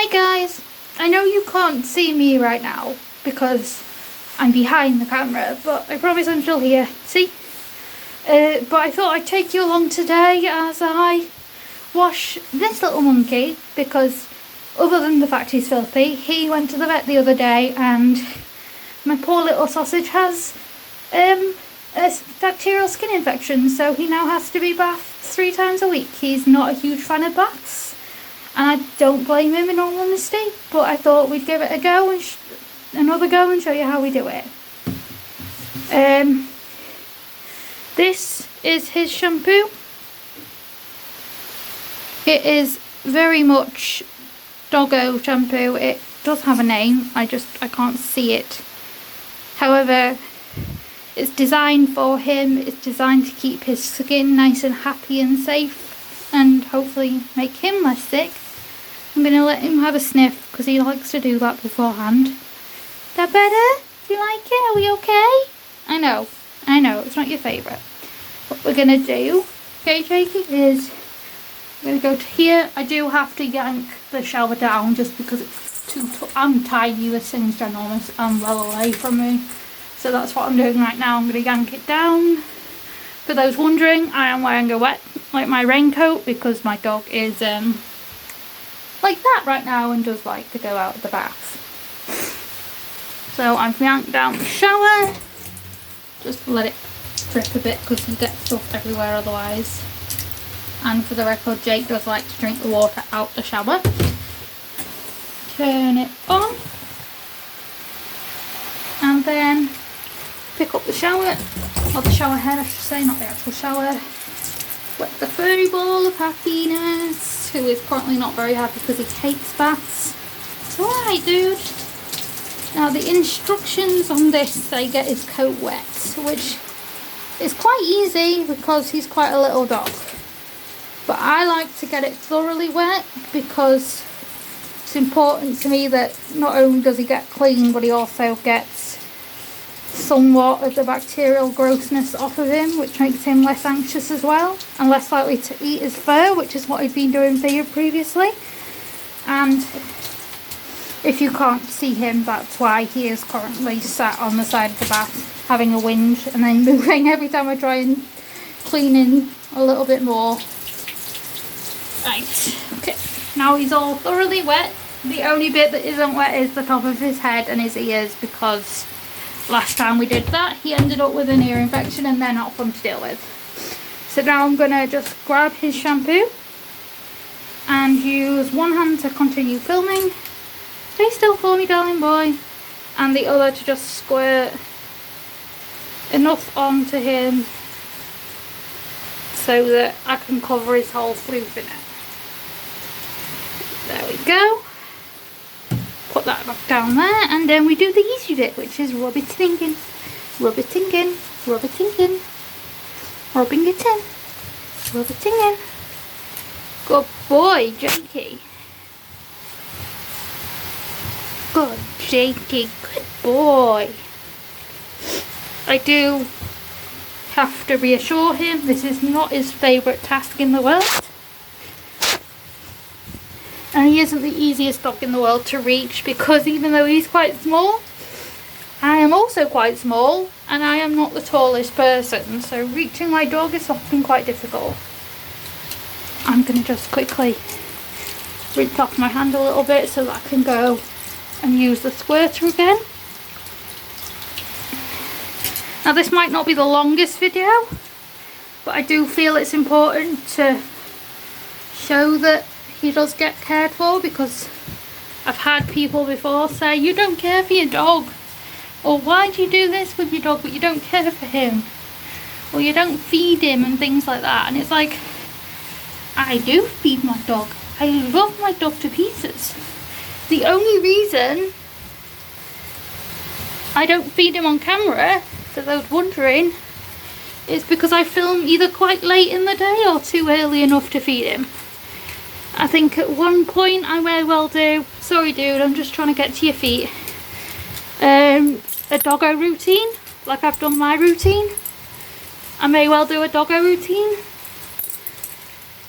Hi guys, I know you can't see me right now because I'm behind the camera, but I promise I'm still here, see? But I thought I'd take you along today as I wash this little monkey because other than the fact he's filthy, he went to the vet the other day and my poor little sausage has a bacterial skin infection, so he now has to be bathed 3 times a week. He's not a huge fan of baths. And I don't blame him in all honesty, but I thought we'd give it a go and another go and show you how we do it. This is his shampoo. It is very much doggo shampoo. It does have a name, I can't see it. However, it's designed for him. It's designed to keep his skin nice and happy and safe and hopefully make him less sick. I'm going to let him have a sniff because he likes to do that beforehand. Is that better? Do you like it? Are we okay? I know, it's not your favourite. What we're going to do, okay Jakey, is I'm going to go to here. I do have to yank the shower down just because it's I'm tiny, this thing's ginormous and well away from me. So that's what I'm doing right now. I'm going to yank it down. For those wondering, I am wearing a my raincoat because my dog is like that right now and does like to go out of the bath. So I've yanked down the shower. Just let it drip a bit because you get stuff everywhere otherwise. And for the record, Jake does like to drink the water out the shower. Turn it on. And then pick up the shower, or the shower head I should say, not the actual shower. Wet the furry ball of happiness, who is currently not very happy because he hates baths. It's alright dude. Now the instructions on this say get his coat wet, which is quite easy because he's quite a little dog. But I like to get it thoroughly wet because it's important to me that not only does he get clean, but he also gets somewhat of the bacterial grossness off of him, which makes him less anxious as well and less likely to eat his fur, which is what I've been doing for you previously. And if you can't see him, that's why he is currently sat on the side of the bath having a whinge and then moving every time I try and clean in a little bit more. Right, okay, now he's all thoroughly wet. The only bit that isn't wet is the top of his head and his ears because last time we did that he ended up with an ear infection and they're not fun to deal with. So now I'm going to just grab his shampoo and use one hand to continue filming. Stay still for me darling boy. And the other to just squirt enough onto him so that I can cover his whole floof in it. There we go. Put that back down there and then we do the easy bit, which is rub it in, rub it in, rub it in, rubbing it in, rub it in. Good boy Jakey. Good Jakey, good boy. I do have to reassure him this is not his favourite task in the world. And he isn't the easiest dog in the world to reach because even though he's quite small, I am also quite small and I am not the tallest person, so reaching my dog is often quite difficult. I'm going to just quickly rinse off my hand a little bit so that I can go and use the squirter again. Now this might not be the longest video, but I do feel it's important to show that he does get cared for because I've had people before say you don't care for your dog, or why do you do this with your dog but you don't care for him, or you don't feed him and things like that. And it's like, I do feed my dog. I love my dog to pieces. The only reason I don't feed him on camera, for those wondering, is because I film either quite late in the day or too early enough to feed him. I think at one point I may well do, sorry dude, I'm just trying to get to your feet, a doggo routine, like I've done my routine. I may well do a doggo routine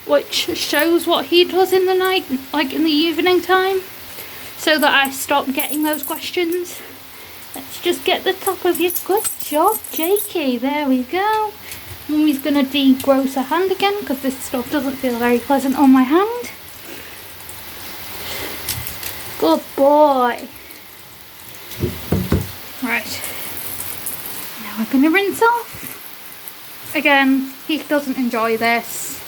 which shows what he does in the night, like in the evening time. so that I stop getting those questions. Let's just get the top of your good job, Jakey. There we go. Mummy's gonna degross her hand again because this stuff doesn't feel very pleasant on my hand. Good boy. Right. Now we're gonna rinse off. Again, he doesn't enjoy this.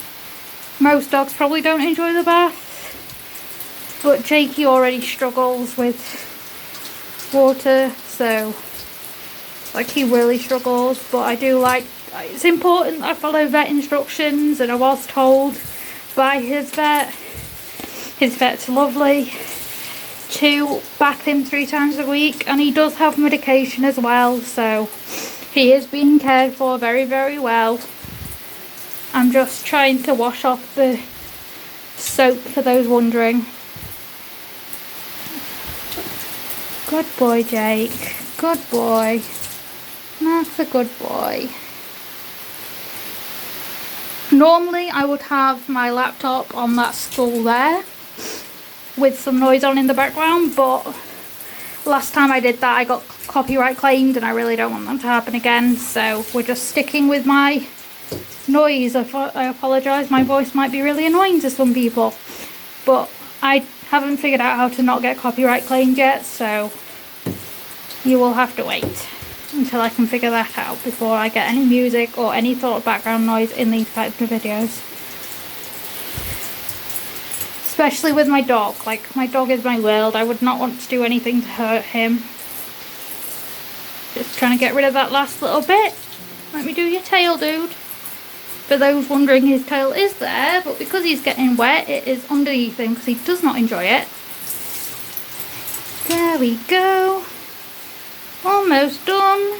Most dogs probably don't enjoy the bath, but Jakey already struggles with water, so like he really struggles. But I do like, it's important that I follow vet instructions, and I was told by his vet. His vet's lovely, to bath him 3 times a week, and he does have medication as well, so he is being cared for very, very well. I'm just trying to wash off the soap for those wondering. Good boy, Jake. Good boy. That's a good boy. Normally I would have my laptop on that stool there with some noise on in the background, but last time I did that I got copyright claimed, and I really don't want that to happen again, so we're just sticking with my noise. I apologise, my voice might be really annoying to some people, but I haven't figured out how to not get copyright claimed yet, so you will have to wait until I can figure that out before I get any music or any sort of background noise in these types of videos. Especially with my dog. Like, my dog is my world. I would not want to do anything to hurt him. Just trying to get rid of that last little bit. Let me do your tail, dude. For those wondering, his tail is there, but because he's getting wet, it is underneath him because he does not enjoy it. There we go. Almost done.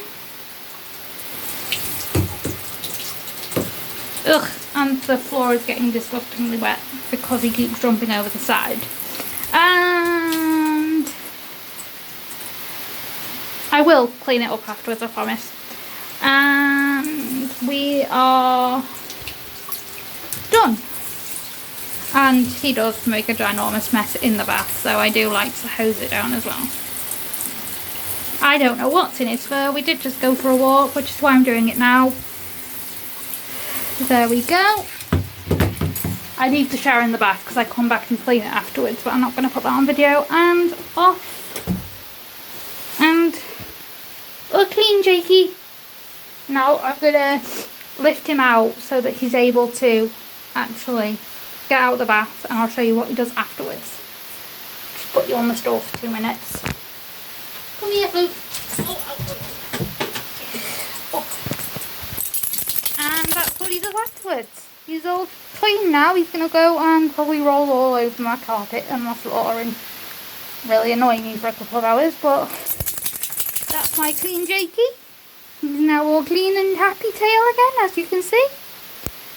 Ugh, and the floor is getting disgustingly wet because he keeps jumping over the side. And I will clean it up afterwards, I promise. And we are done. And he does make a ginormous mess in the bath, so I do like to hose it down as well. I don't know what's in his fur. We did just go for a walk, which is why I'm doing it now. There we go. I need to shower in the bath because I come back and clean it afterwards, but I'm not going to put that on video. And off. And we're clean, Jakey. Now I'm going to lift him out so that he's able to actually get out of the bath, and I'll show you what he does afterwards. Just put you on the stool for 2 minutes. Come here, Luke. Oh. And that's what he does afterwards. He's all clean now. He's going to go and probably roll all over my carpet and my floor and really annoy me for a couple of hours, but that's my clean Jakey. He's now all clean and happy tail again, as you can see.